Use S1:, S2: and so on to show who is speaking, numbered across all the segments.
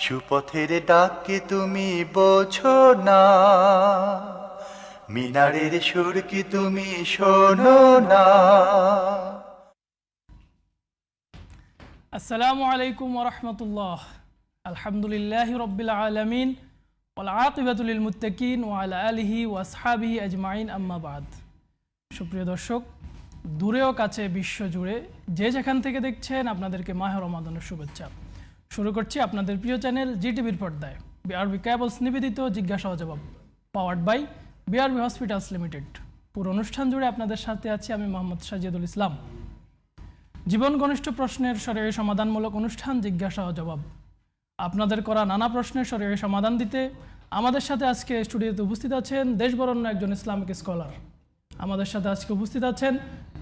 S1: সুপথের ডাককে তুমি বোঝো না, মিনারের সুর কি তুমি শোনো না।
S2: আসসালামু আলাইকুম ওয়া রাহমাতুল্লাহ। আলহামদুলিল্লাহি রাব্বিল আলামিন ওয়াল আকিবাতু লিল মুত্তাকিন ওয়া আলা আলিহি ওয়া আসহাবিহি আজমাইন, আম্মা বাদ। সুপ্রিয় দর্শক, দূরেও কাছে বিশ্ব জুড়ে যে যেখান থেকে দেখছেন, আপনাদেরকে মাহে রমাদানের শুভেচ্ছা। শুরু করছি আপনাদের প্রিয় চ্যানেল জিটিভির পর্দায় বিআরবি কেবলস নিবেদিত জিজ্ঞাসা ও জবাব, powered by BRB hospitals limited. পুরো অনুষ্ঠান জুড়ে আপনাদের সাথে আছি আমি মোহাম্মদ সাজিদুল ইসলাম। জীবন ঘনিষ্ঠ প্রশ্নের শরীয়ী সমাধানমূলক অনুষ্ঠান জিজ্ঞাসা ও জবাব। আপনাদের করা নানা প্রশ্নের শরীয়ী সমাধান দিতে আমাদের সাথে আজকে স্টুডিওতে উপস্থিত আছেন দেশবরেণ্য একজন ইসলামিক স্কলার। আমাদের সাথে আজকে উপস্থিত আছেন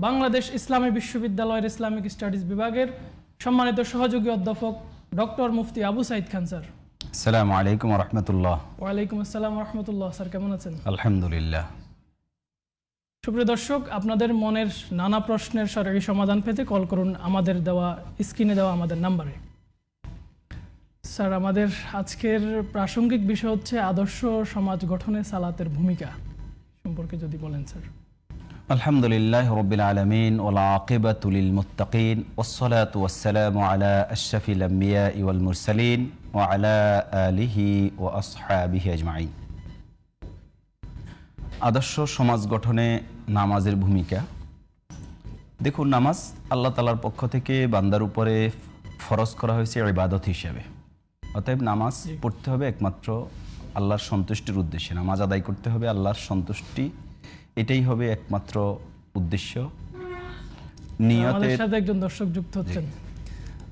S2: বাংলাদেশ ইসলামী বিশ্ববিদ্যালয়ের ইসলামিক স্টাডিজ বিভাগের সম্মানিত সহযোগী অধ্যাপক ডক্টর মুফতি আবু সাইদ খান স্যার।
S3: আসসালামু আলাইকুম ওয়া রাহমাতুল্লাহ।
S2: ওয়ালাইকুম আসসালাম ওয়া রাহমাতুল্লাহ। স্যার কেমন আছেন?
S3: আলহামদুলিল্লাহ।
S2: সুপ্রিয় দর্শক, আপনাদের মনের নানা প্রশ্নের সরকারি সমাধান পেতে কল করুন আমাদের দেওয়া স্ক্রিনে দেওয়া আমাদের নাম্বারে। স্যার, আমাদের আজকের প্রাসঙ্গিক বিষয় হচ্ছে আদর্শ সমাজ গঠনে সালাতের ভূমিকা সম্পর্কে যদি বলেন স্যার।
S3: আলহামদুলিল্লাহ রাব্বিল আলামিন ওয়াল আকিবাতু লিল মুত্তাকিন ওয়াসসালাতু ওয়াসসালামু আলা আশরাফিল আমবিয়া ওয়াল মুরসালিন ওয়া আলা আলিহি ওয়া আসহাবিহি আজমাইন। আদর্শ সমাজ গঠনে নামাজের ভূমিকা। দেখুন, নামাজ আল্লাহ তাআলার পক্ষ থেকে বান্দার উপরে ফরজ করা হয়েছে ইবাদত হিসেবে। অতএব নামাজ পড়তে হবে একমাত্র আল্লাহর সন্তুষ্টির উদ্দেশ্যে। নামাজ আদায় করতে হবে আল্লাহর সন্তুষ্টি, এটাই হবে একমাত্র উদ্দেশ্য।
S2: নিয়তের সাথে একজন দর্শক যুক্ত হচ্ছেন।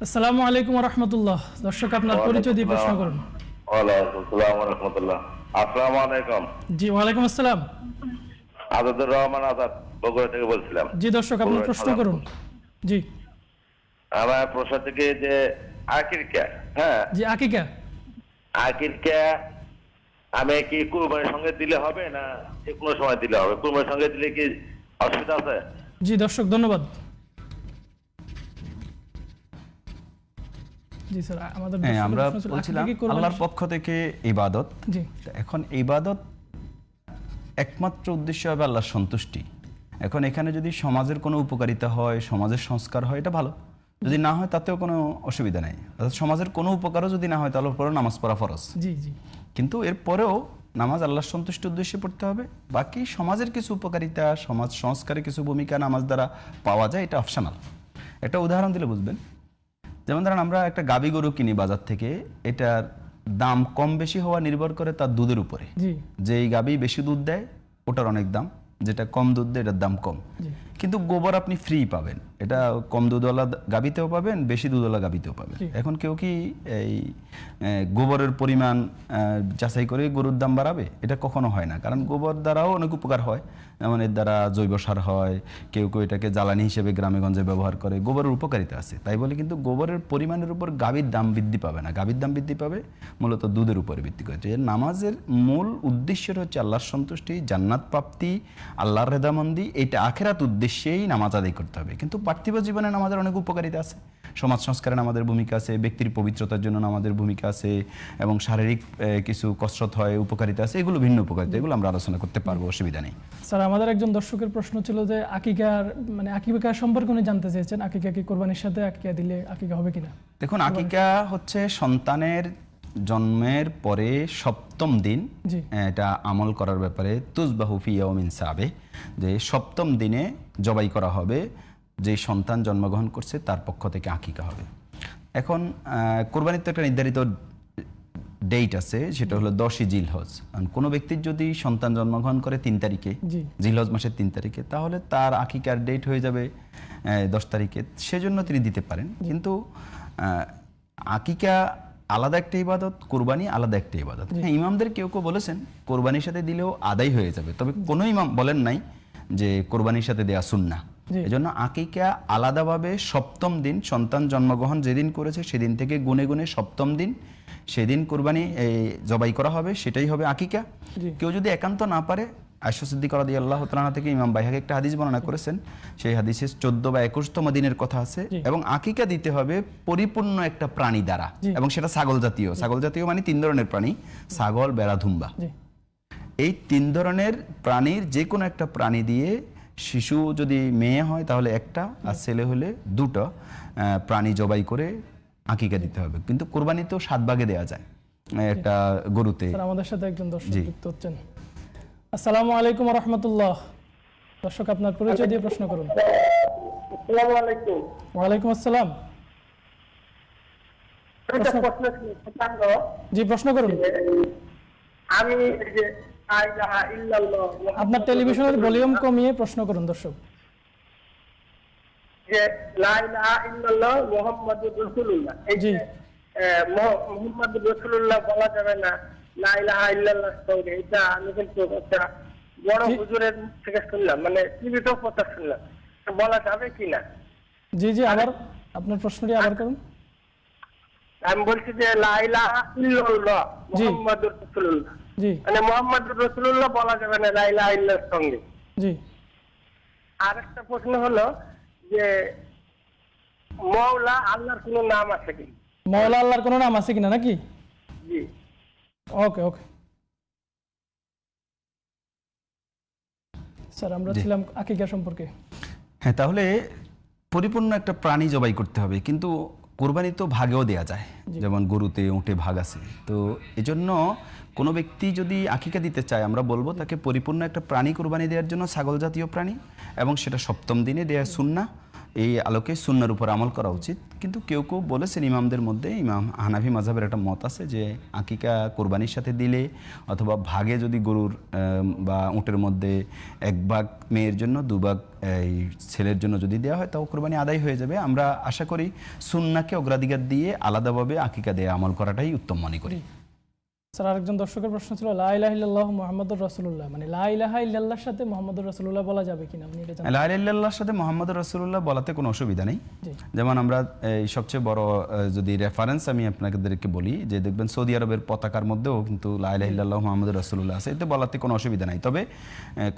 S2: আসসালামু আলাইকুম ওয়া রাহমাতুল্লাহ। দর্শক, আপনার পরিচয় দিয়ে প্রশ্ন করুন।
S4: ওয়ালাইকুম আসসালাম ওয়া রাহমাতুল্লাহ। আসসালামু আলাইকুম।
S2: জি, ওয়ালাইকুম আসসালাম।
S4: আজাদুর রহমান আজাদ, বগুড়া থেকে বলছিলাম।
S2: জি দর্শক, আপনার প্রশ্ন করুন। জি,
S4: আমার প্রশ্ন থেকে যে আকিকা, হ্যাঁ
S2: জি আকিকা,
S4: আকিকা আমি কি কুরবানির সঙ্গে দিলে হবে না যে কোনো সময় দিলে হবে? কুরবানির সঙ্গে দিলে কি অসুবিধা আছে?
S2: জি দর্শক, ধন্যবাদ। জি স্যার, আমাদের
S3: আমরা বলছিলাম আল্লাহর পক্ষ থেকে ইবাদত।
S2: জি,
S3: এখন ইবাদত একমাত্র উদ্দেশ্য হবে আল্লাহর সন্তুষ্টি। এখন এখানে যদি সমাজের কোনো উপকারিতা হয়, সমাজের সংস্কার হয়, এটা ভালো। যদি না হয় তাতেও কোনো অসুবিধা নেই। অর্থাৎ সমাজের কোনো উপকারও যদি না হয় তাহলে পরেও নামাজ পড়া ফরজ।
S2: জি জি,
S3: কিন্তু এরপরেও নামাজ আল্লাহর সন্তুষ্টির উদ্দেশ্যে পড়তে হবে। বাকি সমাজের কিছু উপকারিতা, সমাজ সংস্কারের কিছু ভূমিকা নামাজ দ্বারা পাওয়া যায়, এটা অপশনাল। একটা উদাহরণ দিলে বুঝবেন। যেমন ধরেন, আমরা একটা গাভী গরু কিনি বাজার থেকে, এটার দাম কম বেশি হওয়া নির্ভর করে তার দুধের উপরে। যে এই গাভী বেশি দুধ দেয় ওটার অনেক দাম, যেটা কম দুধ দেয় এটার দাম কম। কিন্তু গোবর আপনি ফ্রি পাবেন, এটা কম দুধওয়ালা গাভীতেও পাবেন, বেশি দুধওয়ালা গাভীতেও পাবেন। এখন কেউ কি এই গোবরের পরিমাণ যাচাই করে গরুর দাম বাড়াবে? এটা কখনো হয় না, কারণ গোবর দ্বারাও অনেক উপকার হয়। যেমন এর দ্বারা জৈব সার হয়, কেউ কেউ এটাকে জ্বালানি হিসেবে গ্রামে গঞ্জে ব্যবহার করে। গোবরের উপকারিতা আছে, তাই বলে কিন্তু গোবরের পরিমাণের উপর গাভীর দাম বৃদ্ধি পাবে না। গাভীর দাম বৃদ্ধি পাবে মূলত দুধের উপরে ভিত্তি করে। নামাজের মূল উদ্দেশ্যটা হচ্ছে আল্লাহর সন্তুষ্টি, জান্নাত প্রাপ্তি, আল্লাহর রেদামন্দি। এটা আখিরাত উদ্দেশ্যেই নামাজ আদায় করতে হবে। কিন্তু পার্থিব জীবনে নামাজের অনেক উপকারিতা আছে। সমাজ সংস্কারে আমাদের ভূমিকা আছে, ব্যক্তির পবিত্রতার জন্য আমাদের ভূমিকা আছে, এবং শারীরিক কিছু কসরত হয়, উপকারিতা আছে। এগুলো ভিন্ন উপকারিতা, এগুলো আমরা আলোচনা করতে পারবো, অসুবিধা নেই।
S2: স্যার, আমাদের একজন দর্শকের প্রশ্ন ছিল যে আকিকার আকিকা সম্পর্কে উনি জানতে চেয়েছেন, আকিকা কি কোরবানির সাথে আকিকা দিলে আকিকা হবে কিনা?
S3: দেখুন, আকিকা হচ্ছে সন্তানের জন্মের পরে 7ম দিন, এটা আমল করার ব্যাপারে তুজবাহু ফি ইয়াউমিন সাবে, যে 7ম দিনে জবাই করা হবে। যে সন্তান জন্মগ্রহণ করছে তার পক্ষ থেকে আকিকা হবে। এখন কোরবানির তো একটা নির্ধারিত ডেট আছে, সেটা হলো 10ই জিলহজ। কোনো ব্যক্তির যদি সন্তান জন্মগ্রহণ করে 3 তারিখে, জিলহজ মাসের 3 তারিখে, তাহলে তার আকিকার ডেট হয়ে যাবে 10 তারিখে। সেজন্য তিনি দিতে পারেন। কিন্তু আকিকা আলাদা একটা ইবাদত, কোরবানি আলাদা একটা ইবাদত। হ্যাঁ, ইমামদের কেউ কেউ বলেছেন কোরবানির সাথে দিলেও আদায় হয়ে যাবে, তবে কোনো ইমাম বলেন নাই যে কোরবানির সাথে দেয়া সুন্নাহ। এজন্য আকিকা আলাদাভাবে 7ম দিন, সন্তান জন্মগ্রহণ যেদিন করেছে সেদিন থেকে গুনে গুনে 7ম দিন, সেদিন কোরবানি জবাই করা হবে, সেটাই হবে আকিকা। কেউ যদি একান্ত না পারে আয়েশা সিদ্দিকা রাদিয়াল্লাহু তাআলা আনহা থেকে ইমাম বাইহাকী একটা হাদিস বর্ণনা করেছেন, সেই হাদিসে 14 বা 21তম দিনের কথা আছে। এবং আকিকা দিতে হবে পরিপূর্ণ একটা প্রাণী দ্বারা, এবং সেটা ছাগল জাতীয়। ছাগল জাতীয় মানে 3 ধরনের প্রাণী, ছাগল, ভেড়া, দুম্বা। এই 3 ধরনের প্রাণীর যে কোনো একটা প্রাণী দিয়ে, শিশু যদি মেয়ে হয় তাহলে একটা, আর ছেলে হলে 2টা প্রাণী জবাই করে আকিকা দিতে হবে। কিন্তু কুরবানিতেও 7 ভাগে দেওয়া যায় একটা গরুতে।
S2: আমাদের সাথে একজন দর্শক যুক্ত হচ্ছেন। আসসালামু আলাইকুম ওয়া রাহমাতুল্লাহ। দর্শক, আপনার পরিচয় দিয়ে প্রশ্ন করুন।
S5: আসসালামু আলাইকুম।
S2: ওয়া আলাইকুম আসসালাম। জি, প্রশ্ন করুন।
S5: আমি এই যে লা ইলাহা ইল্লাল্লাহ,
S2: আপনার টেলিভিশনের ভলিউম কমিয়ে প্রশ্ন করুন দর্শক।
S5: যে লা ইলাহা ইল্লাল্লাহ মুহাম্মাদুর রাসূলুল্লাহ, এই যে মুহাম্মাদুর রাসূলুল্লাহ বলা যাবে না লা ইলাহা ইল্লাল্লাহ সঙ্গে, এটা আমি কিন্তু একটা বড় হুজুরের মুখ থেকে শুনলাম, মানে টিভিতেও কথা শুনলাম, বলা যাবে কিনা?
S2: জি জি, আবার আপনার প্রশ্নটি আবার করুন।
S5: আমি বলছি যে লা ইলাহা ইল্লাল্লাহ মুহাম্মাদুর রাসূলুল্লাহ,
S2: জি,
S5: মানে মুহাম্মাদুর রাসূলুল্লাহ বলা যাবে না লা ইলাহা ইল্লাল্লাহর সঙ্গে।
S2: জি।
S5: আর একটা প্রশ্ন হলো যে মওলা আল্লাহর কোনো নাম আছে কি?
S2: মাওলা আল্লাহর কোনো নাম আছে কিনা নাকি?
S5: জি।
S2: ওকে ওকে স্যার, আমরা ছিলাম আকিকা সম্পর্কে।
S3: হ্যাঁ, তাহলে পরিপূর্ণ একটা প্রাণী জবাই করতে হবে, কিন্তু কোরবানি তো ভাগেও দেয়া যায়, যেমন গরুতে, উটে ভাগ আছে। তো এজন্য কোনো ব্যক্তি যদি আকিকা দিতে চায়, আমরা বলবো তাকে পরিপূর্ণ একটা প্রাণী কোরবানি দেওয়ার জন্য, ছাগল জাতীয় প্রাণী, এবং সেটা 7ম দিনে দেয়া সুন্নাহ। এই আলোকে সুন্নার উপর আমল করা উচিত। কিন্তু কেউ কেউ বলেছেন ইমামদের মধ্যে, ইমাম হানাফি মাযহাবের একটা মত আছে যে আকিকা কোরবানির সাথে দিলে, অথবা ভাগে যদি গরুর বা উটের মধ্যে 1 ভাগ মেয়ের জন্য, 2 ভাগ এই ছেলের জন্য যদি দেওয়া হয়, তাও কোরবানি আদায় হয়ে যাবে। আমরা আশা করি সুন্নাহকে অগ্রাধিকার দিয়ে আলাদাভাবে আকিকা দিয়ে আমল করাটাই উত্তম মনে করি।
S2: স্যার, আরেকজন দর্শকের প্রশ্ন ছিল লা ইলাহা ইল্লাল্লাহ মুহাম্মাদুর রাসূলুল্লাহ, মানে লা ইলাহা ইল্লাল্লাহর সাথে মুহাম্মাদুর রাসূলুল্লাহ বলা যাবে কিনা, আপনি এটা জানেন?
S3: লা ইলাহা ইল্লাল্লাহর সাথে মুহাম্মাদুর রাসূলুল্লাহ বলাতে কোনো অসুবিধা নেই। যেমন আমরা এই সবচেয়ে বড় যদি রেফারেন্স আমি আপনাদেরকে বলি, যে দেখবেন সৌদি আরবের পতাকার মধ্যেও কিন্তু লা ইলাহা ইল্লাল্লাহ মুহাম্মাদুর রাসূলুল্লাহ আছে, এতে বলাতে কোনো অসুবিধা নাই। তবে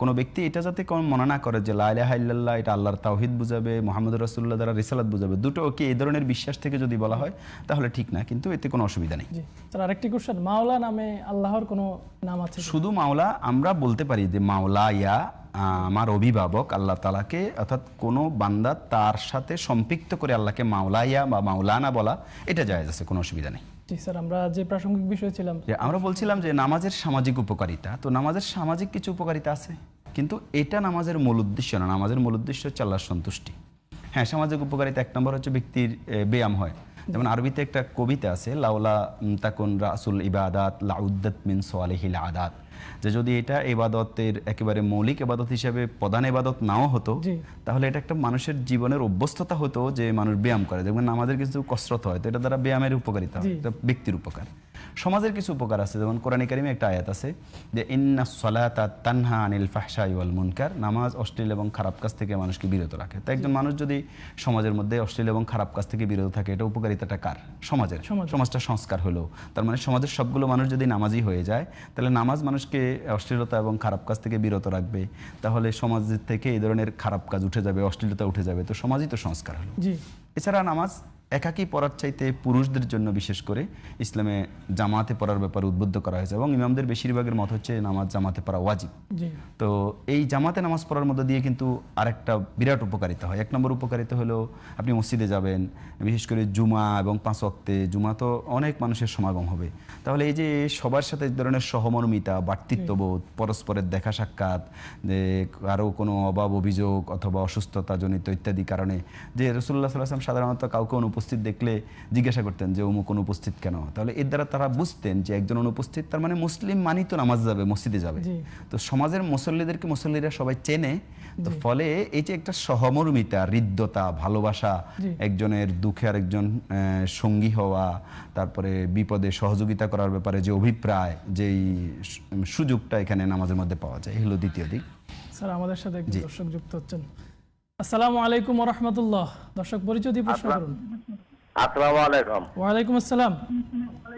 S3: কোনো ব্যক্তি এটা যাতে মনে না করে যে লা ইলাহা ইল্লাল্লাহ এটা আল্লাহর তাওহীদ বুঝাবে, মুহাম্মাদুর রাসূলুল্লাহ দ্বারা রিসালাত বুঝাবে, দুটো কি এই ধরনের বিশ্বাস থেকে যদি বলা হয় তাহলে ঠিক না, কিন্তু এতে কোনো অসুবিধা নেই।
S2: জি স্যার, আরেকটি কোশ্চেন, মাওলা নামে আল্লাহর কোনো নাম আছে?
S3: শুধু মাওলা আমরা বলতে পারি যে মাওলা ইয়া আমার অভিভাবক আল্লাহ তাআলাকে, অর্থাৎ কোনো বান্দা তার সাথে সম্পৃক্ত করে আল্লাহকে মাওলা ইয়া বা মাওলানা বলা, এটা জায়েজ আছে, কোনো অসুবিধা নেই।
S2: জি স্যার, আমরা যে প্রাসঙ্গিক বিষয় ছিলাম,
S3: আমরা বলছিলাম যে নামাজের সামাজিক উপকারিতা। তো নামাজের সামাজিক কিছু উপকারিতা আছে, কিন্তু এটা নামাজের মূল উদ্দেশ্য না। নামাজের মূল উদ্দেশ্য হচ্ছে আল্লাহর সন্তুষ্টি। হ্যাঁ, সামাজিক উপকারিতা 1 নম্বর হচ্ছে ব্যক্তির ব্যায়াম হয়। যেমন আরবিতে একটা কবিতা আছে, লাউলা তাকুন রাসুল ইবাদাত লাউদ্দাত মিন সালিহিল আদাত, যে যদি এটা ইবাদতের একেবারে মৌলিক ইবাদত হিসেবে প্রধান ইবাদত নাও হতো, তাহলে এটা একটা মানুষের জীবনের অভ্যস্ততা হতো যে মানুষ ব্যায়াম করে। যেমন আমাদের কিছু কসরত হয়, তো এটা দ্বারা ব্যায়ামের উপকারিতা হয়, এটা ব্যক্তির উপকার। সমাজের কিছু উপকার আছে, যেমন কোরআনে কারিমে একটা আয়াত আছে যে ইন্নাস সালাতা তানহা আনিল ফাহশাই ওয়াল মুনকার, নামাজ অশ্লীল এবং খারাপ কাজ থেকে মানুষকে বিরত রাখে। তো একজন মানুষ যদি সমাজের মধ্যে অশ্লীল এবং খারাপ কাজ থেকে বিরত থাকে, এটা উপকারিতাটা কার? সমাজের। সমাজটা সংস্কার হলো, তার মানে সমাজের সবগুলো মানুষ যদি নামাজি হয়ে যায়, তাহলে নামাজ মানুষকে অশ্লীলতা এবং খারাপ কাজ থেকে বিরত রাখবে, তাহলে সমাজ থেকে এই ধরনের খারাপ কাজ উঠে যাবে, অশ্লীলতা উঠে যাবে, তো সমাজই তো সংস্কার হলো। এছাড়া নামাজ একাকী পড়ার চাইতে পুরুষদের জন্য বিশেষ করে ইসলামে জামাতে পড়ার ব্যাপারে উদ্বুদ্ধ করা হয়েছে, এবং ইমামদের বেশিরভাগের মত হচ্ছে নামাজ জামাতে পড়া ওয়াজিব। তো এই জামাতে নামাজ পড়ার মধ্যে দিয়ে কিন্তু আরেকটা বিরাট উপকারিতা হয়। 1 নম্বর উপকারিতা হলো আপনি মসজিদে যাবেন, বিশেষ করে জুমা এবং 5 ওয়াক্তে জুমা তো অনেক মানুষের সমাগম হবে, তাহলে এই যে সবার সাথে এই ধরনের সহমর্মিতা, ভ্রাতৃত্ববোধ, পরস্পরের দেখা সাক্ষাৎ, যে কারো কোনো অভাব অভিযোগ অথবা অসুস্থতা জনিত ইত্যাদি কারণে, যে রাসূলুল্লাহ সাল্লাল্লাহু আলাইহি ওয়াসাল্লাম সাধারণত কাউকে অনুপস্থিত দেখলে জিজ্ঞাসা করতেন যে অমুক অনুপস্থিত কেন, তাহলে এর দ্বারা তারা বুঝতেন যে একজন অনুপস্থিত, তার মানে মুসলিম মানি তো নামাজ যাবে, মসজিদে যাবে। তো সমাজের মুসল্লিদেরকে মুসল্লিরা সবাই চেনে, তো ফলে এই যে একটা সহমর্মিতা, হৃদ্যতা, ভালোবাসা, একজনের দুঃখে আরেকজন সঙ্গী হওয়া, তারপরে বিপদে সহযোগিতা করার ব্যাপারে যে অভিপ্রায়, যেই সুযোগটা এখানে নামাজের মধ্যে পাওয়া যায়, হলো দ্বিতীয় দিক।
S2: স্যার, আমাদের সাথে একজন দর্শক যুক্ত হচ্ছেন। আসসালামু আলাইকুম ওয়া রাহমাতুল্লাহ। দর্শক পরিচয় দিয়ে প্রশ্ন করুন।
S4: আসসালামু আলাইকুম।
S2: ওয়া আলাইকুম আসসালাম।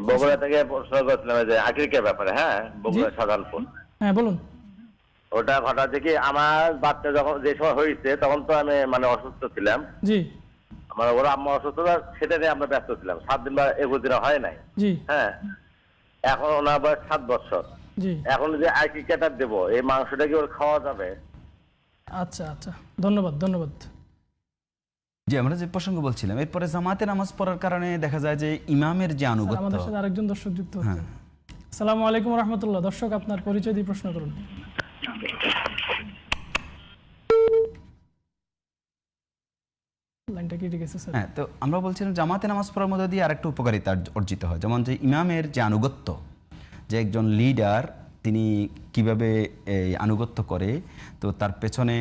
S4: বগুড়া থেকে প্রশ্ন করছিলাম যে আকিকার ব্যাপারে। হ্যাঁ, বগুড়া সাধারণপুর।
S2: হ্যাঁ, বলুন।
S4: ওটা ঘটা থেকে আমার বাচ্চা যখন যে সময় হয়েছে তখন তো আমি মানে অসুস্থ ছিলাম।
S2: জি
S4: আমার ওর আম্মা অসুস্থতা, সেটা নিয়ে আমরা ব্যস্ত ছিলাম। 7 দিন বা 21 দিন হয় নাই।
S2: জি
S4: হ্যাঁ, এখন ওনার বয়স 7 বছর।
S2: জি
S4: এখন যে আকিকাটা দেবো, এই মাংসটা কি ওর খাওয়া যাবে?
S2: আচ্ছা আচ্ছা, ধন্যবাদ ধন্যবাদ।
S3: যে আমরা যে প্রসঙ্গ বলছিলাম, এরপরে জামাতে নামাজ পড়ার কারণে দেখা যায় যে ইমামের যে
S2: স্যার,
S3: আনুগত্য।
S2: আমাদের সাথে আরেকজন দর্শক যুক্ত হচ্ছেন। আসসালামু আলাইকুম রহমতুল্লাহ। দর্শক, আপনার পরিচয় দিয়ে প্রশ্ন করুন। লাইনটা কেটে গেছে স্যার।
S3: হ্যাঁ, তো আমরা বলছিলাম জামাতে নামাজ পড়ার মধ্যে দিয়ে আরেকটা উপকারিতা অর্জিত হয়, যেমন যে ইমামের যে আনুগত্য, যে একজন লিডার তিনি কিভাবে এই আনুগত্য করে, তো তার পেছনে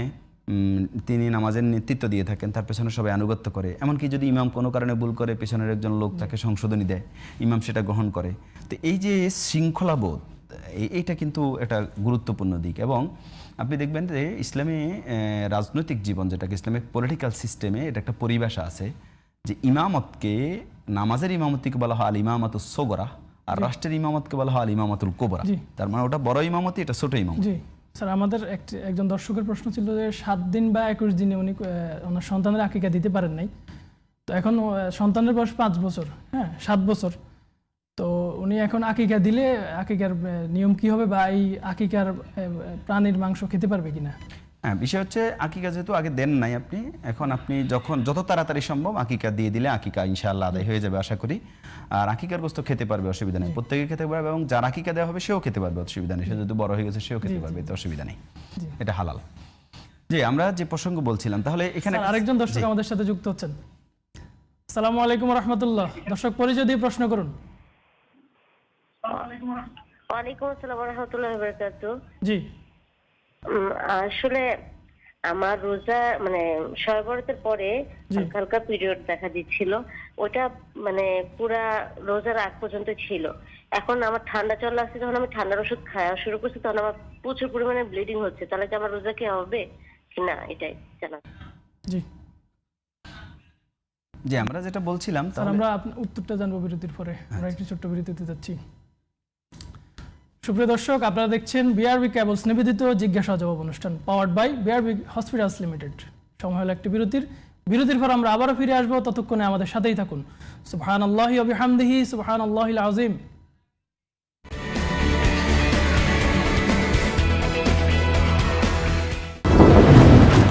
S3: তিনি নামাজের নেতৃত্ব দিয়ে থাকেন, তার পেছনে সবাই আনুগত্য করে। এমনকি যদি ইমাম কোনো কারণে ভুল করে, পেছনের একজন লোক তাকে সংশোধনী দেয়, ইমাম সেটা গ্রহণ করে। তো এই যে শৃঙ্খলাবোধ, এইটা কিন্তু একটা গুরুত্বপূর্ণ দিক। এবং আপনি দেখবেন যে ইসলামী রাজনৈতিক জীবন, যেটাকে ইসলামিক পলিটিক্যাল সিস্টেমে এটা একটা পরিভাষা আছে যে ইমামতকে, নামাজের ইমামতকে বলা হয় আল ইমামাতুস সোগরা, আর রাষ্ট্রের ইমামতকে বলা হয় আল ইমামাতুল কোবরা। তার মানে ওটা বড় ইমামতি, এটা ছোট ইমামতি।
S2: জি স্যার, আমাদের একজন দর্শকের প্রশ্ন ছিল যে 7 দিন বা 21 দিনে উনি ওনার সন্তানের আকিকা দিতে পারেন নাই। তো এখন সন্তানের বয়স 5 বছর, হ্যাঁ 7 বছর। তো উনি এখন আকিকা দিলে আকিকার নিয়ম কি হবে, বা এই আকিকার প্রাণীর মাংস খেতে পারবে কিনা?
S3: হ্যাঁ, বিষয় হচ্ছে আকিকা যেহেতু আগে দেন নাই আপনি, এখন আপনি যত তাড়াতাড়ি সম্ভব আকিকা দিয়ে দিলে আকিকা ইনশাআল্লাহ আদায় হয়ে যাবে আশা করি। আর আকিকার গোস্ত খেতে পারবে, অসুবিধা নেই, প্রত্যেকে খেতে পারবে, এবং যার আকিকা দেওয়া হবে সেও খেতে পারবে, অসুবিধা নেই। সে যদি বড় হয়ে গেছে সেও খেতে পারবে, এতে অসুবিধা নেই, এটা হালাল। জি, আমরা যে প্রসঙ্গ বলছিলাম, তাহলে এখানে
S2: আরেকজন দর্শক আমাদের সাথে যুক্ত হচ্ছেন। আসসালামু আলাইকুম রহমতুল্লাহ। দর্শক, পরিচয় দিয়ে প্রশ্ন করুন।
S6: ওয়ালাইকুম আসসালাম ওয়া রাহমাতুল্লাহি ওয়া বারাকাতুহু।
S2: জি,
S6: আসলে আমার রোজা মানে শবে বরাতের পরে হালকা পিরিয়ড দেখা দিচ্ছিল, ওটা মানে পুরা রোজার আগ পর্যন্ত ছিল। এখন আমার ঠান্ডা চলে আসছে, যখন আমি ঠান্ডার ওষুধ খাওয়া শুরু করছি তখন আমার প্রচুর পরিমাণে ব্লিডিং হচ্ছে। তাহলে কি আমার রোজা কি হবে কি না, এটাই জানা।
S2: জি
S3: যে আমরা যেটা বলছিলাম,
S2: স্যার, আমরা উত্তরটা জানবো বিরতির পরে। আমরা একটি ছোট্ট বিরতিতে যাচ্ছি। সুপ্রিয় দর্শক, আপনারা দেখছেন বিআরবি কেবলস নিবেদিত জিজ্ঞাসা জবাব অনুষ্ঠান, powered by BRB hospitals limited. সময় হলো একটি বিরতির পর আমরা আবারও ফিরে আসবো। ততক্ষণে আমাদের সাথেই থাকুন। সুবহানাল্লাহি ওয়া বিহামদিহি, সুবহানাল্লাহিল আযীম।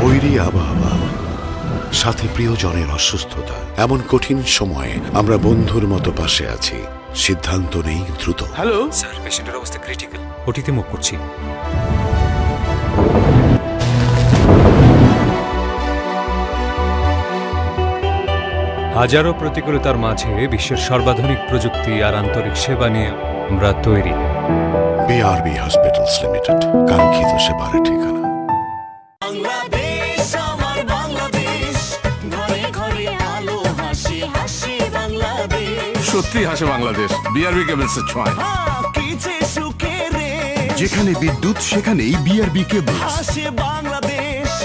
S7: বৈরী আবহাওয়া, সাথে প্রিয়জনের অসুস্থতা, এমন কঠিন সময়ে আমরা বন্ধুর মতো পাশে আছি। সিদ্ধান্ত নেই দ্রুত।
S8: হ্যালো স্যার, পেশেন্টের অবস্থা ক্রিটিক্যাল, ওটিতে মুভ করছি। হাজারো প্রতিকূলতার মাঝে বিশ্বের সর্বাধুনিক প্রযুক্তি আর আন্তরিক সেবা নিয়ে আমরা তৈরি।
S7: বিআরবি হসপিটালস লিমিটেড, কাঙ্ক্ষিত সেবার ঠিকানা।
S8: সত্যি হাসে বাংলাদেশ, বিআরবি কেবলসের ছোঁয়ায়।
S7: যেখানে বিদ্যুৎ সেখানেই বিআরবি কেবলস।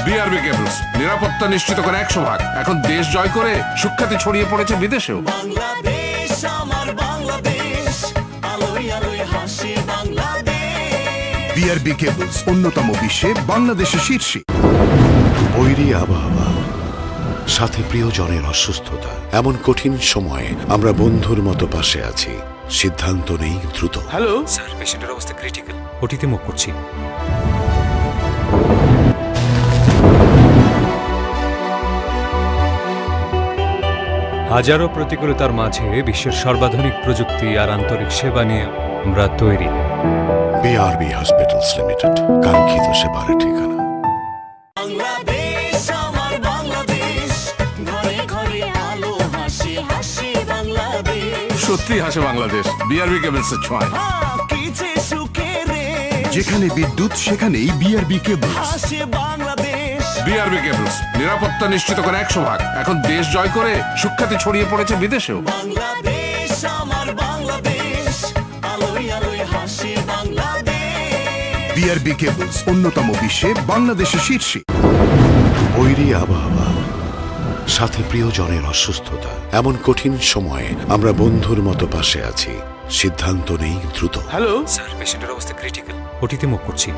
S8: বিআরবি কেবলস নিরাপত্তা নিশ্চিত করে 100 ভাগ। এখন দেশ জয় করে সুখ্যাতি ছড়িয়ে পড়েছে বিদেশেও।
S7: বিআরবি কেবলস অন্যতম বিশ্বে বাংলাদেশে শীর্ষে। বৈরী আবহাওয়া, সাথে প্রিয়জনের অসুস্থতা, এমন কঠিন সময়ে আমরা বন্ধুর মতো পাশে আছি। সিদ্ধান্ত নেই দ্রুত।
S8: হ্যালো স্যার, পেশেন্টের অবস্থা ক্রিটিক্যাল, ওটিতে মুভ করছি। হাজারো প্রতিকূলতার মাঝে বিশ্বের সর্বাধুনিক প্রযুক্তি আর আন্তরিক সেবা নিয়ে আমরা তৈরি।
S7: বিআরবি হসপিটালস লিমিটেড, কাঙ্ক্ষিত সেবার ঠিকানা।
S8: সত্যি হাসে বাংলাদেশ, বিআরবি কেবলসের ছোঁয়ায়।
S7: যেখানে বিদ্যুৎ সেখানেই বিআরবি কেবলস।
S8: বিআরবি কেবলস নিরাপত্তা নিশ্চিত করে 100 ভাগ। এখন দেশ জয় করে সুখ্যাতি ছড়িয়ে পড়েছে বিদেশেও।
S7: বিআরবি কেবলস অন্যতম বিশ্বে বাংলাদেশে শীর্ষে। বৈরী আবহাওয়া, সাথে প্রিয়জনের অসুস্থতা, এমন কঠিন সময়ে আমরা বন্ধুর মতো পাশে আছি। সিদ্ধান্ত নেই দ্রুত।
S8: হ্যালো স্যার, পেশেন্টের অবস্থা ক্রিটিক্যাল, ওটিতে মুভ করছি।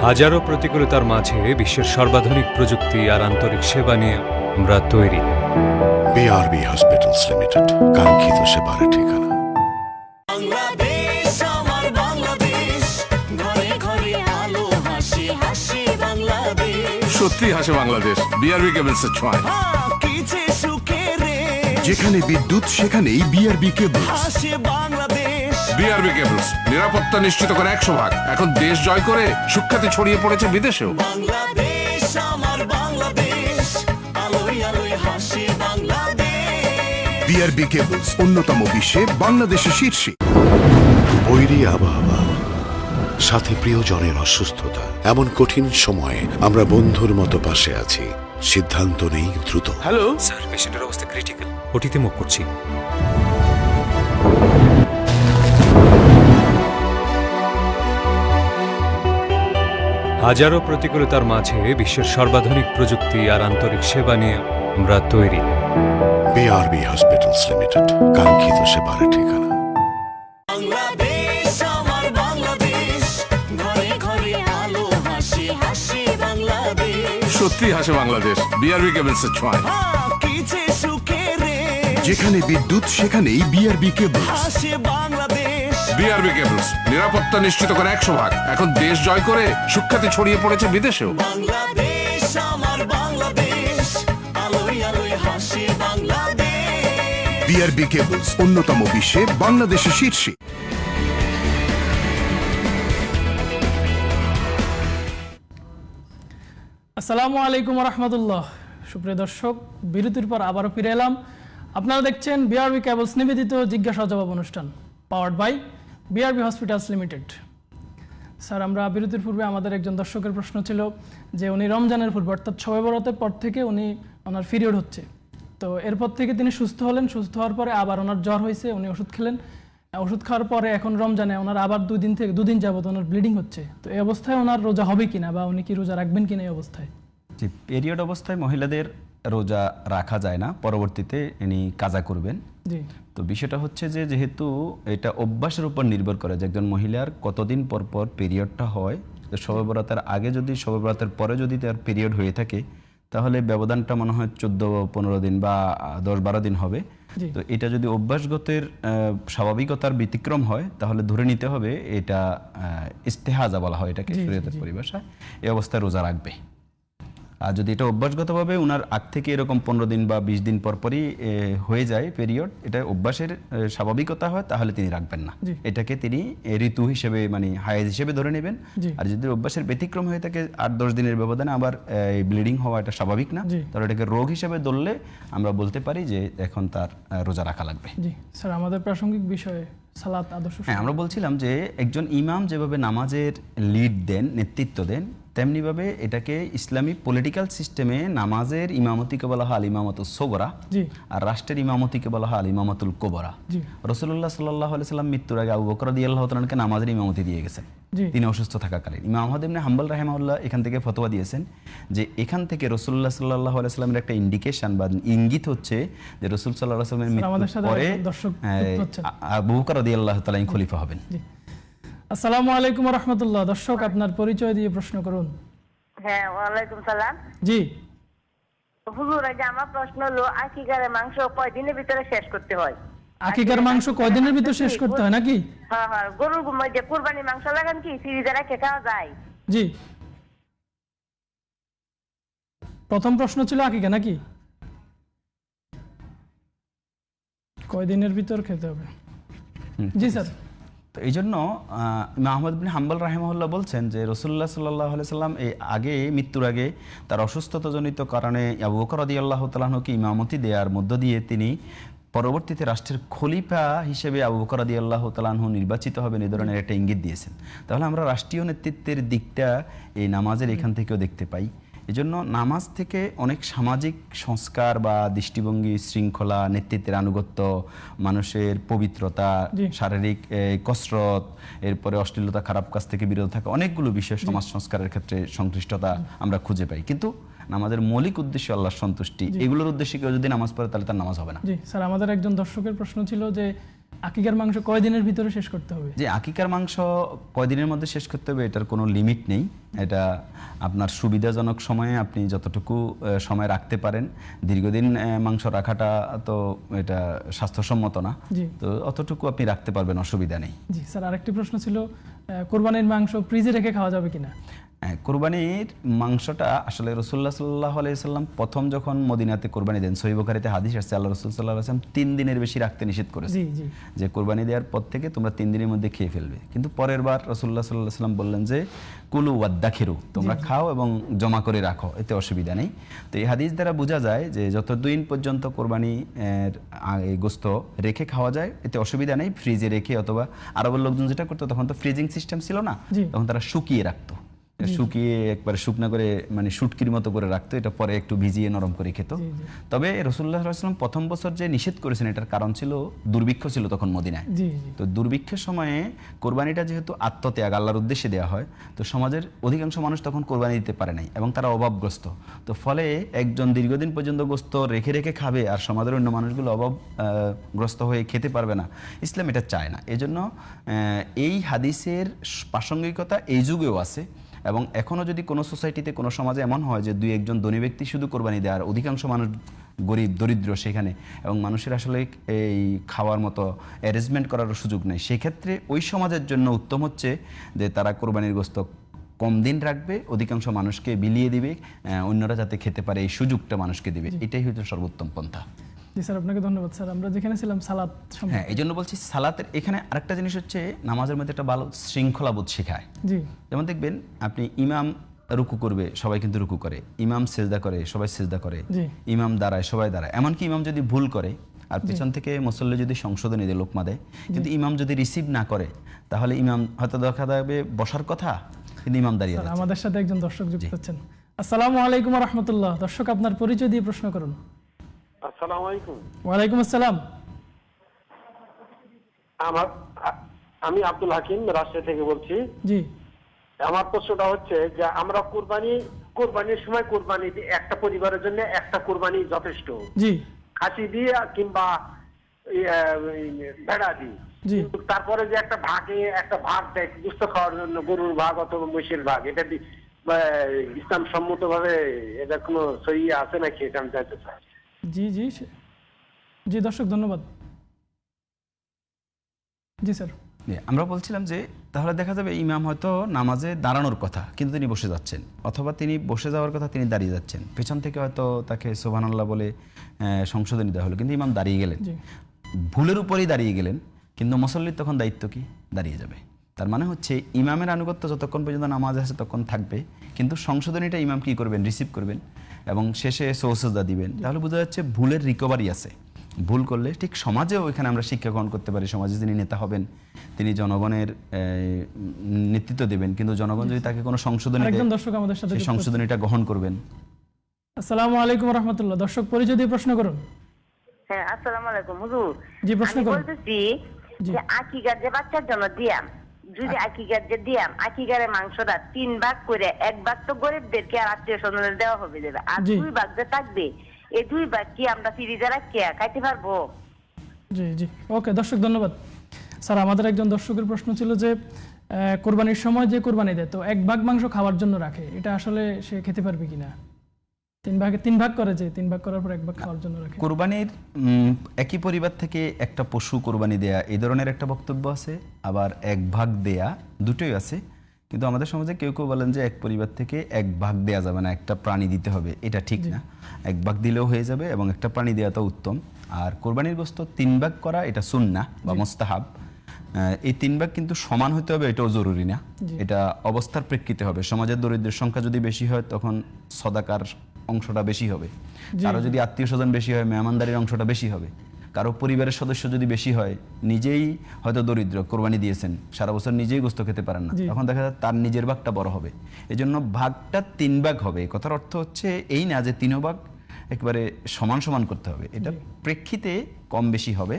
S9: হাজারো প্রতিকূলতার মাঝে বিশ্বের সর্বাধুনিক প্রযুক্তি আর আন্তরিক সেবা নিয়ে আমরা তৈরি।
S7: বিআরবি হসপিটালস লিমিটেড, কাঙ্ক্ষিত সেবার ঠিকানা।
S10: বাংলাদেশ আমার বাংলাদেশ, ঘরে ঘরে আলো হাসি হাসি বাংলাদেশ।
S8: সত্যি হাসে বাংলাদেশ বিআরবি কেবলসের ছোঁয়ায়।
S10: কি যে সুখে রে,
S7: যেখানে বিদ্যুৎ সেখানেই বিআরবি কেবলস।
S10: হাসি বাংলাদেশ।
S8: বিআরবি কেবলস, নিরাপত্তা নিশ্চিত করে 100 ভাগ। এখন দেশ জয় করে সুখ্যাতি ছড়িয়ে পড়েছে বিদেশেও।
S10: বাংলাদেশ আমার বাংলাদেশ, আলোয় আলোয় হাসি বাংলাদেশ।
S7: বিআরবি কেবলস অন্যতম বিশ্বে বাংলাদেশের শীর্ষে। বৈরী আবহাওয়া, সাথে প্রিয়জনের অসুস্থতা, এমন কঠিন সময়ে আমরা বন্ধুর মতো পাশে আছি। সিদ্ধান্ত নেই দ্রুত।
S9: হ্যালো স্যার, পেশেন্টের অবস্থা ক্রিটিক্যাল, ওটিতে মুভ করছি। হাজারো প্রতিকূলতার মাঝে বিশ্বের সর্বাধুনিক প্রযুক্তি আর আন্তরিক সেবা নিয়ে আমরা তৈরি।
S7: বিআরবি হসপিটালস লিমিটেড, কাঙ্ক্ষিত সেবার ঠিকানা।
S10: বাংলাদেশ আমার বাংলাদেশ, ঘরে ঘরে আলো হাসি হাসি বাংলাদেশ।
S8: সত্যি হাসে বাংলাদেশ বিআরবি কেবলসের ছোঁয়ায়।
S10: কি যে সুখে রে,
S7: যেখানে বিদ্যুৎ সেখানেই বিআরবি কেবলস।
S10: হাসি বাংলাদেশ।
S8: বিআরবি কেবলস, নিরাপত্তা নিশ্চিত করে 100 ভাগ। এখন দেশ জয় করে সুখ্যাতি ছড়িয়ে পড়েছে বিদেশেও।
S10: বাংলাদেশ আমার বাংলাদেশ, আলোয় আলোয় হাসি বাংলাদেশ।
S7: বিআরবি কেবলস অন্যতম বিশ্বে বাংলাদেশের শীর্ষে।
S2: আসসালামু আলাইকুম রহমতুল্লাহ। সুপ্রিয় দর্শক, বিরতির পর আবারও ফিরে এলাম। আপনারা দেখছেন বিআরবি কেবলস নিবেদিত জিজ্ঞাসা জবাব অনুষ্ঠান, powered by BRB hospitals limited. Sir, আমরা বিরতির পূর্বে আমাদের একজন দর্শকের প্রশ্ন ছিল যে উনি রমজানের পূর্বে অর্থাৎ শবে বরাতের পর থেকে ওনার পিরিয়ড হচ্ছে, তো এরপর থেকে তিনি সুস্থ হলেন। সুস্থ হওয়ার পরে আবার ওনার জ্বর হয়েছে, উনি ওষুধ খেলেন। ওষুধ খাওয়ার পরে এখন রমজানে ওনার আবার দুদিন যাবত ওনার ব্লিডিং হচ্ছে। তো এই অবস্থায় ওনার রোজা হবে কিনা বা উনি কি রোজা রাখবেন কিনা এই অবস্থায়?
S3: জি, পিরিয়ড অবস্থায় মহিলাদের রোজা রাখা যায় না, পরবর্তীতে ইনি কাজা করবেন।
S2: জি।
S3: তো বিষয়টা হচ্ছে যে যেহেতু এটা অভ্যাসের উপর নির্ভর করে যে একজন মহিলার কতদিন পর পর পিরিয়ডটা হয়। তো শবে বরাতের আগে যদি, শবে বরাতের পরে যদি তার পিরিয়ড হয়ে থাকে, তাহলে ব্যবধানটা মনে হয় 14-15 দিন বা 10-12 দিন হবে। তো এটা যদি অভ্যাসগতের স্বাভাবিকতার ব্যতিক্রম হয়, তাহলে ধরে নিতে হবে এটা ইস্তেহাজা বলা হয় এটাকে শরীয়তের পরিভাষায়। এই অবস্থায় রোজা রাখবে। আর যদি এটা অভ্যাসগতভাবে ওনার আগ থেকে এরকম 15 দিন বা 20 দিন পরপরই হয়ে যায় পিরিয়ড, এটা অভ্যাসের স্বাভাবিকতা হয়, তাহলে তিনি রাখবেন না। এটাকে তিনি ঋতু হিসেবে মানে হায়েজ হিসেবে ধরে নেবেন। আর যদি অভ্যাসের ব্যতিক্রম হয়ে থাকে 8-10 দিনের ব্যবধানে আবার ব্লিডিং হওয়া, এটা স্বাভাবিক না, তাহলে এটাকে রোগ হিসেবে ধরলে আমরা বলতে পারি যে এখন তার রোজা রাখা লাগবে।
S2: জি স্যার, আমাদের প্রাসঙ্গিক বিষয়ে সালাত আদর্শ।
S3: হ্যাঁ, আমরা বলছিলাম যে একজন ইমাম যেভাবে নামাজের লিড দেন, নেতৃত্ব দেন, তেমনিভাবে এটাকে ইসলামী পলিটিক্যাল সিস্টেমে নামাজের ইমামতিকে বলা হয় আল ইমামাতুস সোগরা, আর রাষ্ট্রের ইমামতিকে বলা হয় আল ইমামাতুল কোবরা। রাসূলুল্লাহ সাল্লাল্লাহু আলাইহি সাল্লাম মৃত্যুর আগে আবু বকর রাদিয়াল্লাহু তাআলাকে নামাজের ইমামতি দিয়ে গেছেন তিনি অসুস্থ থাকাকালীন। ইমাম আহমদ ইবনে হাম্বল রাহিমাহুল্লাহ এখান থেকে ফতোয়া দিয়েছেন যে এখান থেকে রাসূলুল্লাহ সাল্লাল্লাহু আলাইহি সাল্লামের একটা ইন্ডিকেশন বা ইঙ্গিত হচ্ছে যে রাসূল সাল্লাল্লাহু আলাইহি সাল্লামের মৃত্যুর পরে আবু বকর রাদিয়াল্লাহু তাআলা খলিফা হবেন।
S2: আসসালামু আলাইকুম ওয়া রাহমাতুল্লাহ। দর্শক, আপনার পরিচয় দিয়ে প্রশ্ন করুন।
S11: হ্যাঁ, ওয়ালাইকুম সালাম।
S2: জি
S11: হুজুর, এই যে আমার প্রশ্ন হলো আকিকার মাংস কয় দিনের ভিতরে শেষ করতে হয়?
S2: আকিকার মাংস কয় দিনের ভিতরে শেষ করতে হয় নাকি?
S11: হ্যাঁ হ্যাঁ, গরুর মধ্যে কুরবানি মাংস লাগান কি ফ্রিজে রেখে খাওয়া যায়?
S2: জি, প্রথম প্রশ্ন ছিল আকিকা নাকি? কয় দিনের ভিতর খেতে হবে? জি স্যার।
S3: তো এই জন্য ইমাম আহমদ বিন হাম্বল রাহিমাহুল্লাহ বলছেন যে রাসূলুল্লাহ সাল্লাল্লাহু আলাইহি সাল্লাম এই আগে মৃত্যুর আগে তার অসুস্থতাজনিত কারণে আবু বকর রাদিয়াল্লাহু তাআলা আনহুকে ইমামতি দেওয়ার মধ্য দিয়ে তিনি পরবর্তীতে রাষ্ট্রের খলিফা হিসেবে আবু বকর রাদিয়াল্লাহু তাআলা আনহু নির্বাচিত হবেন, এই ধরনের একটা ইঙ্গিত দিয়েছেন। তাহলে আমরা রাষ্ট্রীয় নেতৃত্বের দিকটা এই নামাজের এখান থেকেও দেখতে পাই। এজন্য নামাজ থেকে অনেক সামাজিক সংস্কার বা দৃষ্টিভঙ্গি, শৃঙ্খলা, নেতৃত্বের আনুগত্য, মানুষের পবিত্রতা, শারীরিক কসরত, এরপরে অশ্লীলতা, খারাপ কাজ থেকে বিরত থাকা, অনেকগুলো বিষয় সমাজ সংস্কারের ক্ষেত্রে সংশ্লিষ্টতা আমরা খুঁজে পাই। কিন্তু নামাজের মৌলিক উদ্দেশ্য আল্লাহর সন্তুষ্টি, এগুলোর উদ্দেশ্যে কেউ যদি নামাজ পড়ে তাহলে তার নামাজ হবে না।
S2: জি স্যার, আমাদের একজন দর্শকের প্রশ্ন ছিল যে আকিকার মাংস কয় দিনের ভিতরে শেষ করতে হবে?
S3: যে আকিকার মাংস কয়দিনের মধ্যে শেষ করতে হবে এটার কোনো লিমিট নেই। এটা আপনার সুবিধাজনক সময়ে আপনি যতটুকু সময় রাখতে পারেন। দীর্ঘদিন মাংস রাখাটা তো এটা স্বাস্থ্যসম্মত না, তো অতটুকু আপনি রাখতে পারবেন, অসুবিধা নেই।
S2: জি স্যার, আরেকটি প্রশ্ন ছিল, কোরবানির মাংস ফ্রিজে রেখে খাওয়া যাবে কিনা?
S3: কোরবানির মাংসটা আসলে রাসূলুল্লাহ সাল্লাল্লাহু আলাইহি সাল্লাম প্রথম যখন মদিনাতে কোরবানি দেন, সহিহ বুখারীতে হাদিস আসছে, আল্লাহ রাসূল সাল্লাল্লাহু আলাইহি সাল্লাম 3 দিনের বেশি রাখতে নিষেধ করেছেন, যে কোরবানি দেওয়ার পর থেকে তোমরা 3 দিনের মধ্যে খেয়ে ফেলবে। কিন্তু পরের বার রাসূলুল্লাহ সাল্লাল্লাহু আলাইহি সাল্লাম বললেন যে কুলু ওয়াদ্দাখিরু, তোমরা খাও এবং জমা করে রাখো, এতে অসুবিধা নেই। তো এই হাদিস দ্বারা বোঝা যায় যে যতদিন পর্যন্ত কোরবানি গোস্ত রেখে খাওয়া যায় এতে অসুবিধা নেই, ফ্রিজে রেখে, অথবা আরবের লোকজন যেটা করতো তখন তো ফ্রিজিং সিস্টেম ছিল না, তখন তারা শুকিয়ে রাখতো, শুকিয়ে একবারে শুকনা করে মানে শুটকির মতো করে রাখতো, এটা পরে একটু ভিজিয়ে নরম করে খেত। তবে রাসূলুল্লাহ সাল্লাল্লাহু আলাইহি ওয়াসাল্লাম প্রথম বছর যে নিষেধ করেছেন এটার কারণ ছিল দুর্ভিক্ষ ছিল তখন মদিনায়। তো দুর্ভিক্ষের সময়ে কোরবানিটা যেহেতু আত্মত্যাগ আল্লাহর উদ্দেশ্যে দেওয়া হয়, তো সমাজের অধিকাংশ মানুষ তখন কোরবানি দিতে পারে নাই এবং তারা অভাবগ্রস্ত। তো ফলে একজন দীর্ঘদিন পর্যন্ত গোস্ত রেখে রেখে খাবে আর সমাজের অন্য মানুষগুলো অভাবগ্রস্ত হয়ে খেতে পারবে না, ইসলাম এটা চায় না। এজন্য এই হাদিসের প্রাসঙ্গিকতা এই যুগেও আছে। এবং এখনও যদি কোনো সোসাইটিতে কোনো সমাজে এমন হয় যে 2-1 ধনী ব্যক্তি শুধু কোরবানি দেয় আর অধিকাংশ মানুষ গরিব দরিদ্র সেখানে, এবং মানুষের আসলে এই খাওয়ার মতো অ্যারেঞ্জমেন্ট করার সুযোগ নেই, সেক্ষেত্রে ওই সমাজের জন্য উত্তম হচ্ছে যে তারা কোরবানির গোস্ত কম দিন রাখবে, অধিকাংশ মানুষকে বিলিয়ে দিবে, অন্যরা যাতে খেতে পারে এই সুযোগটা মানুষকে দিবে, এটাই হচ্ছে সর্বোত্তম পন্থা।
S2: জি স্যার, আপনাকে ধন্যবাদ। স্যার, আমরা যেখানে ছিলাম সালাত,
S3: হ্যাঁ এই জন্য বলছি সালাতের এখানে আরেকটা জিনিস হচ্ছে নামাজের মধ্যে একটা ভালো শৃঙ্খলাবোধ শেখায়। যেমন দেখবেন আপনি ইমাম রুকু করবে, সবাই কিন্তু রুকু করে, ইমাম সেজদা করে, সবাই সেজদা করে, ইমাম দাঁড়ায়, সবাই দাঁড়ায়। এমনকি ইমাম যদি ভুল করে আর পিছন থেকে মুসল্লি যদি সংশোধনী দেয়, লোকমা দেয়, কিন্তু ইমাম যদি রিসিভ না করে তাহলে ইমাম হয়তো দেখা যাবে বসার কথা, কিন্তু ইমাম দাঁড়িয়ে আছে।
S2: আমাদের সাথে একজন দর্শক যুক্ত হচ্ছেন। আসসালামু আলাইকুম ওয়া রাহমাতুল্লাহ। দর্শক, আপনার পরিচয় দিয়ে প্রশ্ন করুন।
S5: আসসালামু আলাইকুম।
S2: ওয়ালাইকুম আসসালাম।
S5: আমি আব্দুল হাকিম রাজশাহী থেকে বলছি।
S2: জি,
S5: আমার প্রশ্নটা হচ্ছে যে আমরা কোরবানির সময় কোরবানি একটা পরিবারের জন্য একটা কোরবানি যথেষ্ট,
S2: জি,
S5: খাসি দিয়ে কিংবা ভেড়া দিয়ে, তারপরে যে একটা ভাগ দেয় গুস্ত খাওয়ার জন্য, গরুর ভাগ অথবা মহিষের ভাগ, এটা ইসলাম সম্মত ভাবে এটা কোনো সহি আছে নাকি, এটা আমি জানতে চাই।
S2: জি জি জি দর্শক, ধন্যবাদ। জি স্যার,
S3: আমরা বলছিলাম যে তাহলে দেখা যাবে ইমাম হয়তো নামাজে দাঁড়ানোর কথা কিন্তু তিনি বসে যাচ্ছেন, অথবা তিনি বসে যাওয়ার কথা তিনি দাঁড়িয়ে যাচ্ছেন, পেছন থেকে হয়তো তাকে সুবহানাল্লাহ বলে সংশোধনী দেওয়া হলো, কিন্তু ইমাম দাঁড়িয়ে গেলেন, ভুলের উপরেই দাঁড়িয়ে গেলেন, কিন্তু মুসল্লির তখন দায়িত্ব কি? দাঁড়িয়ে যাবে। তার মানে হচ্ছে ইমামের আনুগত্য যতক্ষণ পর্যন্ত নামাজ আছে ততক্ষণ থাকবে, কিন্তু সংশোধনীটা ইমাম কি করবেন? রিসিভ করবেন এবং শেষে সৌসজদা দিবেন। তাহলে বোঝা যাচ্ছে ভুলের রিকভারি আছে। ভুল করলে ঠিক সমাজেও এখানে আমরা শিক্ষা গ্রহণ করতে পারি। সমাজে যিনি নেতা হবেন তিনি জনগণের নেতৃত্ব দেবেন, কিন্তু জনগণ যদি তাকে কোনো সংশোধনী দেয়,
S2: দর্শক আমাদের সাথে
S3: সেই সংশোধনীটা গ্রহণ করবেন।
S2: আসসালামু আলাইকুম ওয়া রাহমাতুল্লাহ। দর্শক, পরিচয় দিয়ে প্রশ্ন করুন।
S11: হ্যাঁ, আসসালামু আলাইকুম হুজুর।
S2: জি, প্রশ্ন করুন।
S11: বলতেছি যে আকিকার যে বাচ্চার জন্য দিয়াম, যদি আকিকার যে দিয়াম, আকিকারের মাংসটা 3 ভাগ করে 1 ভাগ তো গরিবদেরকে আর আত্মীয় স্বজনদের দেওয়া হবে, আর 2 ভাগ যে থাকবে এই 2 ভাগ কি আমরা ফ্রিজে রাখি খাইতে পারবো?
S2: জি জি, ওকে দর্শক, ধন্যবাদ। স্যার, আমাদের একজন দর্শকের প্রশ্ন ছিল যে কোরবানির সময় যে কোরবানি দেয় তো 1 ভাগ মাংস খাওয়ার জন্য রাখে, এটা আসলে সে খেতে পারবে কিনা? 3 ভাগ করে, যে 3 ভাগ করার পর 1 ভাগ খাওয়ার জন্য রাখে।
S3: কোরবানির একই পরিবার থেকে একটা পশু কোরবানি দেয়া এই ধরনের একটা বক্তব্য আছে, আবার 1 ভাগ দেয়া, দুটোই আছে। কিন্তু আমাদের সমাজে কেউ কেউ বলেন যে এক পরিবার থেকে 1 ভাগ দেয়া যাবে না, একটা প্রাণী দিতে হবে, এটা ঠিক না। 1 ভাগ দিলেও হয়ে যাবে এবং একটা প্রাণী দেওয়াটা উত্তম। আর কোরবানির গোশত 3 ভাগ করা এটা সুন্নাহ বা মুস্তাহাব। এই 3 ভাগ কিন্তু সমান হতে হবে, এটাও জরুরি না, এটা অবস্থার প্রেক্ষিতে হবে। সমাজের দরিদ্রের সংখ্যা যদি বেশি হয় তখন সদাকার অংশটা বেশি হবে, কারো যদি আত্মীয় স্বজন বেশি হয় মেহমানদারির অংশটা বেশি হবে, কারো পরিবারের সদস্য যদি বেশি হয়, নিজেই হয়তো দরিদ্র, কোরবানি দিয়েছেন, সারা বছর নিজেই গোশত খেতে পারেন না, তখন দেখা যায় তার নিজের ভাগটা বড় হবে। এই জন্য ভাগটা 3 ভাগ হবে। কথার অর্থ হচ্ছে এই না যে 3 ভাগ একেবারে সমান সমান করতে হবে। এটা প্রেক্ষিতে কম বেশি হবে।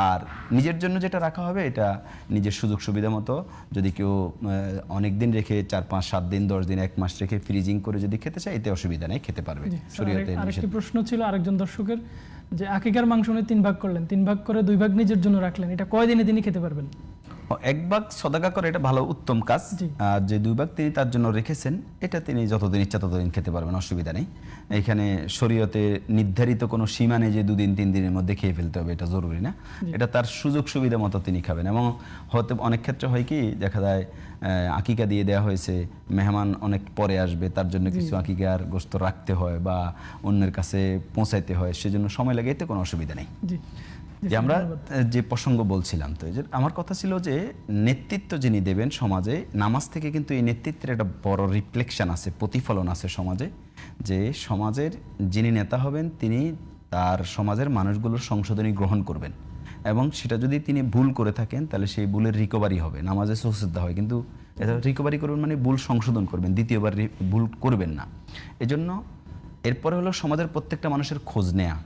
S3: আর নিজের জন্য যেটা রাখা হবে এটা নিজের সুযোগ সুবিধা মতো, যদি কেউ অনেক দিন রেখে 4, 5, 7 দিন, 10 দিন, 1 মাস রেখে ফ্রিজিং করে যদি খেতে চায়, এতে অসুবিধা নেই, খেতে পারবে।
S2: আরেকটি প্রশ্ন ছিল আরেকজন দর্শকের, যে আকিকার মাংস উনি 3 ভাগ করলেন, 3 ভাগ করে 2 ভাগ নিজের জন্য রাখলেন, এটা কয় দিনে তিনি খেতে পারবেন?
S3: 1 ভাগ সদাকা করে, এটা ভালো উত্তম কাজ। আর যে 2 ভাগ তিনি তার জন্য রেখেছেন, এটা তিনি যতদিন ইচ্ছা ততদিন খেতে পারবেন, অসুবিধা নেই। এখানে শরীয়তে নির্ধারিত কোনো সীমা নেই যে 2 দিন 3 দিনের মধ্যে খেয়ে ফেলতে হবে, এটা জরুরি না। এটা তার সুযোগ সুবিধা মতো তিনি খাবেন। এবং হয়তো অনেক ক্ষেত্রে হয় কি, দেখা যায় আকিকা দিয়ে দেওয়া হয়েছে, মেহমান অনেক পরে আসবে, তার জন্য কিছু আকিকার গোশত রাখতে হয় বা অন্যের কাছে পৌঁছাইতে হয়, সেজন্য সময় লাগে, এতে কোনো অসুবিধা নেই। যে আমরা যে প্রসঙ্গ বলছিলাম, তো আমার কথা ছিল যে নেতৃত্ব যিনি দেবেন সমাজে, নামাজ থেকে কিন্তু এই নেতৃত্বের একটা বড় রিফ্লেকশন আছে, প্রতিফলন আছে সমাজে। যে সমাজের যিনি নেতা হবেন, তিনি তার সমাজের মানুষগুলোর সংশোধনী গ্রহণ করবেন, এবং সেটা যদি তিনি ভুল করে থাকেন তাহলে সেই ভুলের রিকভারি হবে। নামাজে সুজদা হয়, কিন্তু এটা রিকভারি করবেন মানে ভুল সংশোধন করবেন, দ্বিতীয়বার ভুল করবেন না। এজন্য এরপরে হলো সমাজের প্রত্যেকটা মানুষের খোঁজ নেয়া,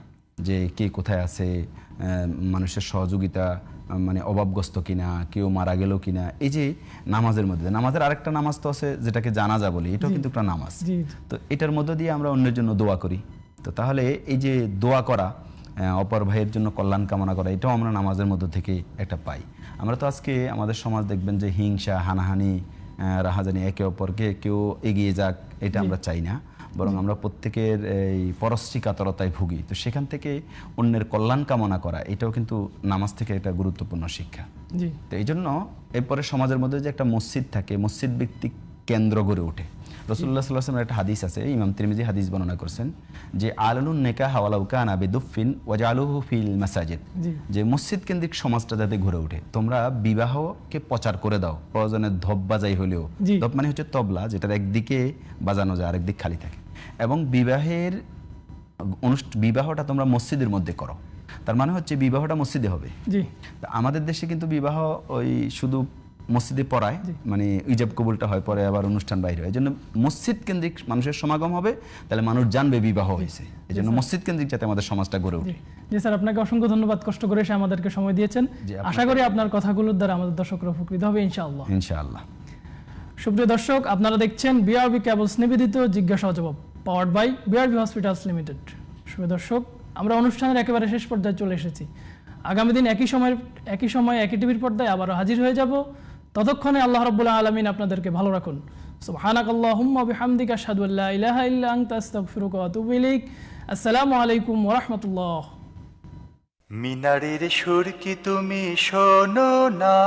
S3: যে কে কোথায় আছে, মানুষের সহযোগিতা মানে অভাবগ্রস্ত কিনা, কেউ মারা গেল কিনা। এই যে নামাজের মধ্যে, নামাজের আরেকটা নামাজ তো আছে যেটাকে জানাজা বলি, এটাও কিন্তু একটা নামাজ। তো এটার মধ্য দিয়ে আমরা অন্যের জন্য দোয়া করি। তো তাহলে এই যে দোয়া করা, অপর ভাইয়ের জন্য কল্যাণ কামনা করা, এটাও আমরা নামাজের মধ্য থেকে একটা পাই। আমরা তো আজকে আমাদের সমাজ দেখবেন যে হিংসা, হানাহানি, রাহাজানি, একে অপরকে কেউ এগিয়ে যাক, এটা আমরা চাই না, বরং আমরা প্রত্যেকের এই পরশ্রী কাতরতায় ভুগি। তো সেখান থেকে অন্যের কল্যাণ কামনা করা, এটাও কিন্তু নামাজ থেকে একটা গুরুত্বপূর্ণ শিক্ষা। তো এই জন্য এরপরে সমাজের মধ্যে যে একটা মসজিদ থাকে, মসজিদ ভিত্তিক কেন্দ্র গড়ে ওঠে। রাসূলুল্লাহ সাল্লাল্লাহু আলাইহি ওয়াসাল্লামের একটা হাদিস আছে, ইমাম তিরমিজি হাদিস বর্ণনা করেছেন, যে আলানুন নিকাহ ওয়ালাউ কানা বিদুফিন ওয়াজআলুহু ফিল মাসাজিদ, যে মসজিদ কেন্দ্রিক সমাজটা যাতে গড়ে ওঠে, তোমরা বিবাহকে প্রচার করে দাও, প্রয়োজনে ধপ বাজাই হলেও। ধপ মানে হচ্ছে তবলা, যেটার একদিকে বাজানো যায়, আরেকদিক খালি থাকে। এবং বিবাহটা তোমরা মসজিদের মধ্যে করো, তার মানে হচ্ছে বিবাহটা মসজিদে হবে। আমাদের দেশে কিন্তু বিবাহ ওই শুধু মসজিদে পড়ায়, মানে ইজাব কবুলটা হয়, পরে আবার অনুষ্ঠান বাইরে হয়। এই জন্য মসজিদ কেন্দ্রিক মানুষের সমাগম হবে, তাহলে মানুষ জানবে বিবাহ হয়েছে। এই জন্য মসজিদ কেন্দ্রিক যাতে আমাদের সমাজটা গড়ে ওঠে।
S2: জি স্যার, আপনাকে অসংখ্য ধন্যবাদ, কষ্ট করে এসে আমাদেরকে সময় দিয়েছেন। আশা করি আপনার কথাগুলোর দ্বারা আমাদের দর্শকরা উপকৃত হবে ইনশাআল্লাহ।
S3: ইনশাআল্লাহ।
S2: সুপ্রিয় দর্শক, আপনারা দেখছেন বিআরবি কেবলস নিবেদিত জিজ্ঞাসা ও জবাব, powered by BRB hospitals limited. সুপ্রিয় দর্শক, আমরা অনুষ্ঠানের একেবারে শেষ পর্যায়ে চলে এসেছি। আগামী দিন একই সময় একই টিভির পর্দায় আবারও হাজির হয়ে যাব। ততক্ষণে আল্লাহ রাব্বুল আলামিন আপনাদেরকে ভালো রাখুন। সুবহানাকাল্লাহুম্মা বিহামদিকা আশহাদু আল্লা ইলাহা ইল্লা আনতা আস্তাগফিরুকা ওয়া আতুবু ইলাইক। আসসালামু আলাইকুম ওয়া রাহমাতুল্লাহ।
S1: মিনারের সুর কি তুমি শোনো না?